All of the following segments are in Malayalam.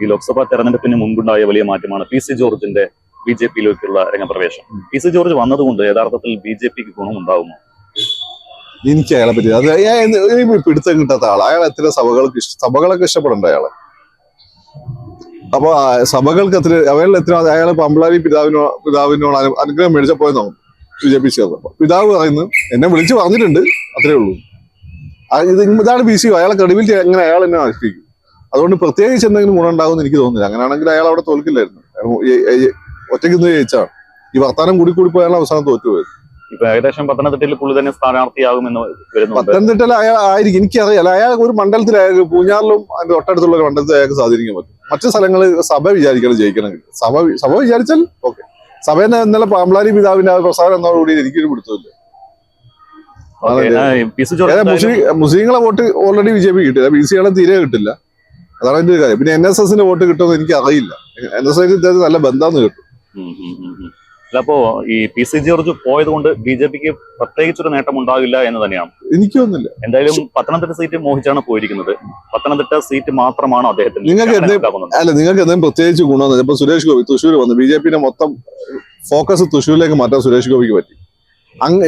ഈ ലോക്സഭാ തെരഞ്ഞെടുപ്പിന് മുൻപുണ്ടായ വലിയ മാറ്റമാണ് പി സി ജോർജിന്റെ ബി.ജെ.പിയിലേക്കുള്ള രംഗപ്രവേശം. പി സി ജോർജ് വന്നതുകൊണ്ട് യഥാർത്ഥത്തിൽ ബി.ജെ.പിക്ക് ഗുണമുണ്ടാകുമോ? എനിക്ക് അയാളെ പറ്റി അത് പിടുത്തം കിട്ടാത്ത ആള്. അയാൾ എത്ര സഭകളൊക്കെ ഇഷ്ടപ്പെടണ്ട അയാളെ. അപ്പൊ സഭകൾക്ക് അയാൾ പമ്പളാരി പിതാവിനോട് അനുഗ്രഹം മേടിച്ചപ്പോയെന്നോ ബി.ജെ.പി ചേർന്നപ്പോ പിതാവ് പറയുന്നു എന്നെ വിളിച്ചു പറഞ്ഞിട്ടുണ്ട്, അത്രേ ഉള്ളൂ. ഇതാണ് പി സി. അയാളെ ക്രെഡിബിലിറ്റി എങ്ങനെ അയാൾ എന്നെ നശിപ്പിക്കും. അതുകൊണ്ട് പ്രത്യേകിച്ച് എന്തെങ്കിലും ഗുണം ഉണ്ടാകുമെന്ന് എനിക്ക് തോന്നുന്നില്ല. അങ്ങനെയാണെങ്കിൽ അയാൾ അവിടെ തോൽക്കില്ലായിരുന്നു. ഒറ്റയ്ക്ക് നിന്ന് ജയിച്ചാണ്. ഈ വർത്താനം കൂടി പോയാൽ അവസാനം തോറ്റുപോയത്. ഇപ്പൊ ഏകദേശം പത്തനംതിട്ടയിൽ പുള്ളി തന്നെ സ്ഥാനാർത്ഥിയാകുമെന്ന് വരുന്നു. പത്തനംതിട്ടയിൽ അയാൾ ആയിരിക്കും, എനിക്കറിയാം. അയാൾ ഒരു മണ്ഡലത്തിൽ പൂഞ്ഞാറിലും അതിന്റെ തൊട്ടടുത്തുള്ള ഒരു മണ്ഡലത്തിൽ അയാൾക്ക് സ്വാധീനിക്കാൻ പറ്റും. മറ്റു സ്ഥലങ്ങളിൽ സഭ വിചാരിക്കണം ജയിക്കണമെങ്കിൽ. സഭ വിചാരിച്ചാൽ ഓക്കെ. സഭേനെ ഇന്നലെ പാമ്പളാരി പിതാവിന്റെ പ്രസാദം എന്നോടുകൂടി എനിക്കൊരു പിടുത്തമില്ല. മുസ്ലിങ്ങളെ വോട്ട് ഓൾറെഡി ബി.ജെ.പി കിട്ടില്ല, പി സികളെ തീരെ കിട്ടില്ല. അതാണ് എന്റെ കാര്യം. പിന്നെ NSSന്റെ വോട്ട് കിട്ടുമെന്ന് എനിക്ക് അറിയില്ല. NSS നല്ല ബന്ധാന്ന് കേട്ടു. അപ്പോ ഈ പി സി ജോർജ് പോയത് കൊണ്ട് ബി.ജെ.പിക്ക് പ്രത്യേകിച്ചൊരു നേട്ടം ഉണ്ടാകില്ല എന്ന് തന്നെയാണ് എനിക്ക് തോന്നുന്നില്ല. എന്തായാലും പത്തനംതിട്ട സീറ്റ് മോഹിച്ചാണ് പോയിരിക്കുന്നത്. പത്തനംതിട്ട സീറ്റ് മാത്രമാണ് അദ്ദേഹത്തിന്. നിങ്ങൾക്ക് എന്തെങ്കിലും പ്രത്യേകിച്ച് ഗുണമെന്ന് ഇപ്പൊ സുരേഷ് ഗോപി തൃശ്ശൂർ വന്നു. ബി.ജെ.പിന്റെ മൊത്തം ഫോക്കസ് തൃശ്ശൂരിലേക്ക് മാറ്റാൻ സുരേഷ് ഗോപിക്ക് പറ്റി.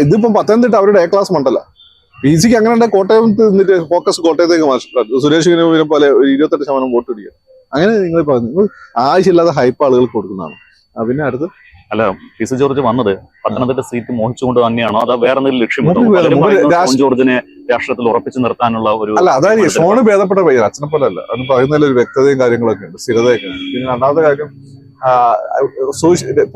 ഇതിപ്പം പത്തനംതിട്ട അവരുടെ A ക്ലാസ് മണ്ഡല. പി സിക്ക് അങ്ങനെ കോട്ടയത്ത് നിന്നിട്ട് ഫോക്കസ് കോട്ടയത്തേക്ക് മാറ്റി സുരേഷ് ഗോപിനെ പോലെ 28% വോട്ട് പിടിക്കുക. അങ്ങനെ നിങ്ങൾ പറഞ്ഞു ആവശ്യമില്ലാതെ ഹൈപ്പ് ആളുകൾക്ക് കൊടുക്കുന്നതാണ്. പിന്നെ അടുത്ത് അല്ല, പി സി ജോർജ് വന്നത് പത്തനംതിട്ട സീറ്റ് മോഹിച്ചുകൊണ്ട് തന്നെയാണോ, അതോ വേറെ എന്തെങ്കിലും ലക്ഷ്യമുണ്ടോ ജോർജിനെ രാഷ്ട്രീയത്തിൽ ഉറപ്പിച്ചു നിർത്താനുള്ള ഒരു? അല്ല, അതായത് ഷോണ് ഭേദപ്പെട്ട പയ്യൻ, അച്ഛനെ പോലെ അല്ല. അത് പറയുന്നതിൽ ഒരു വ്യക്തതയും കാര്യങ്ങളൊക്കെ ഉണ്ട്, സ്ഥിരതയൊക്കെ ഉണ്ട്. പിന്നെ രണ്ടാമത്തെ കാര്യം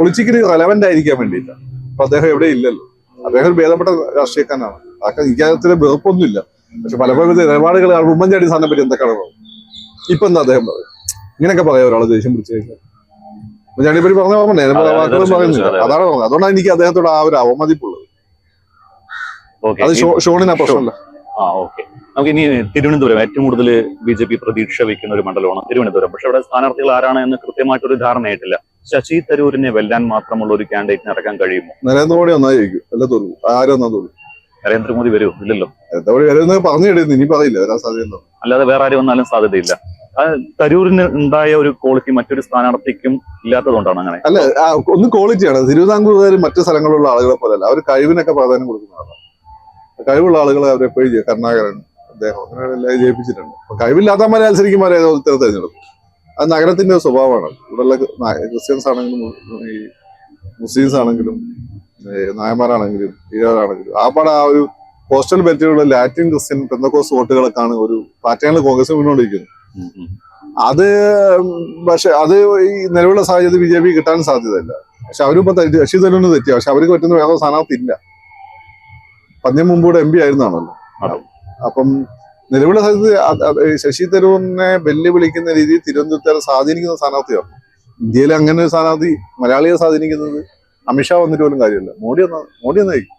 പൊളിറ്റിക്കലി റെലവന്റ് ആയിരിക്കാൻ വേണ്ടിയില്ല. അപ്പൊ അദ്ദേഹം എവിടെ ഇല്ലല്ലോ. അദ്ദേഹം ഒരു ഭേദപ്പെട്ട രാഷ്ട്രീയക്കാരനാണ്. അതൊക്കെ ഇക്കാര്യത്തില് വെറുപ്പൊന്നുമില്ല. പക്ഷെ പലപ്പോഴും നിലപാടുകൾ ഉമ്മൻചാണ്ടി സാറിനെ പറ്റി എന്തൊക്കെയാണ് പറയുന്നത്. ഇപ്പൊ എന്താ അദ്ദേഹം പറയും ഇങ്ങനെയൊക്കെ പറയാം ഒരാളെ ദേഷ്യം പിടിച്ചു കഴിഞ്ഞാൽ. ഉമ്മൻചാണ്ടിയെ പറ്റി പറഞ്ഞ ഓർമ്മ വാക്കുകളും പറയുന്നില്ല. അതാണ് പറഞ്ഞത്. അതുകൊണ്ടാണ് എനിക്ക് അദ്ദേഹത്തോട് ആ ഒരു അവമതിപ്പുള്ളത്. അത് ഷോണിന് പ്രശ്നമല്ല. നമുക്ക് ഇനി തിരുവനന്തപുരം ഏറ്റവും കൂടുതൽ ബി.ജെ.പി പ്രതീക്ഷ വയ്ക്കുന്ന ഒരു മണ്ഡലമാണ് തിരുവനന്തപുരം. പക്ഷെ അവിടെ സ്ഥാനാർത്ഥികൾ ആരാണ് എന്ന് കൃത്യമായിട്ടൊരു ധാരണയായിട്ടില്ല. ശശി തരൂരിനെ വെല്ലാൻ മാത്രമുള്ള ഒരു കാൻഡിഡേറ്റിനെ ഇറക്കാൻ കഴിയുമോ? നരേന്ദ്രമോദി ഒന്നായിരിക്കും. നരേന്ദ്രമോദി വരൂ? ഇല്ലല്ലോ. പറഞ്ഞു ഇനി പറയില്ല, വരാൻ സാധ്യത. അല്ലാതെ വേറെ ആരും വന്നാലും സാധ്യതയില്ല. തരൂരിന് ഉണ്ടായ ഒരു ക്വാളിറ്റി മറ്റൊരു സ്ഥാനാർത്ഥിക്കും ഇല്ലാത്തതുകൊണ്ടാണ് അങ്ങനെ. അല്ല, ഒന്ന് ക്വാളിറ്റിയാണ്. തിരുവിതാംകൂർ മറ്റു സ്ഥലങ്ങളിലുള്ള ആളുകളെ പോലെയല്ല. അവർ കഴിവിനൊക്കെ പ്രാധാന്യം കൊടുക്കുന്നതാണ്. കഴിവുള്ള ആളുകളെ അവരെപ്പോഴും കരുണാകരൻ അദ്ദേഹം അങ്ങനെ ജയിപ്പിച്ചിട്ടുണ്ട്. കഴിവില്ലാത്തമാരെ മത്സരിക്കുമാരെ തിരഞ്ഞെടുക്കും. അത് നഗരത്തിന്റെ സ്വഭാവമാണ്. ഇവിടെയുള്ള ക്രിസ്ത്യൻസ് ആണെങ്കിലും ഈ മുസ്ലിംസ് ആണെങ്കിലും നായന്മാരാണെങ്കിലും ഈഴവരാണെങ്കിലും ആ ഒരു കോസ്റ്റൽ ബെൽറ്റിലുള്ള ലാറ്റിൻ ക്രിസ്ത്യൻ പെന്തക്കോസ് വോട്ടുകളൊക്കെയാണ് ഒരു പാറ്റേണിൽ കോൺഗ്രസ് മുന്നോട്ടിരിക്കുന്നത്. അത് പക്ഷെ അത് ഈ നിലവിലുള്ള സാഹചര്യത്തിൽ ബി.ജെ.പി കിട്ടാൻ സാധ്യതയില്ല. പക്ഷെ അവരിപ്പോ ശശി തരൂരിന് തെറ്റിയ. പക്ഷെ അവർക്ക് പറ്റുന്ന വേറെ സ്ഥാനാർത്ഥി ഇല്ല. പന്യം മുമ്പൂടെ MP ആയിരുന്നാണല്ലോ. അപ്പം നിലവിലുള്ള സാഹചര്യത്തിൽ ശശി തരൂരിനെ വെല്ലുവിളിക്കുന്ന രീതിയിൽ തിരുവനന്തപുരത്തെ സ്വാധീനിക്കുന്ന സ്ഥാനാർത്ഥിയാണ്. ഇന്ത്യയിൽ അങ്ങനെ ഒരു സ്ഥാനാർത്ഥി മലയാളിയെ സ്വാധീനിക്കുന്നത് അമിത്ഷാ വന്നിട്ട് പോലും കാര്യമില്ല. മോഡി എന്നായിരിക്കും.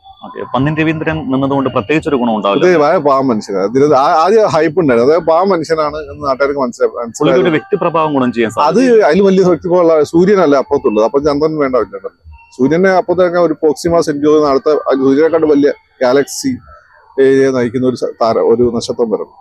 പന്ന്യൻ രവീന്ദ്രൻ നിന്നതുകൊണ്ട് പ്രത്യേകിച്ച് ഒരു ഗുണം ഉണ്ടാവില്ല. പാവം മനുഷ്യനാണ്. ആദ്യം ഹൈപ്പ് ഉണ്ടായിരുന്നു. അതായത് പാവം മനുഷ്യനാണ് എന്ന് നാട്ടുകാർക്ക് മനസ്സിലായി. വ്യക്തിപ്രഭാവം ഗുണം ചെയ്യാൻ അത് അതിൽ വലിയ വ്യക്തിപ്രഭാവമുള്ള സൂര്യനല്ല അപ്പുറത്തുള്ളത്. അപ്പൊ ചന്ദ്രൻ വേണ്ട. സൂര്യനെ അപ്പുറത്തേക്ക് ഒരു പ്രോക്സിമ സെന്റിയോർ അടുത്ത സൂര്യനെക്കാട്ട് വലിയ ഗാലക്സി നയിക്കുന്ന ഒരു നക്ഷത്രം വരണം.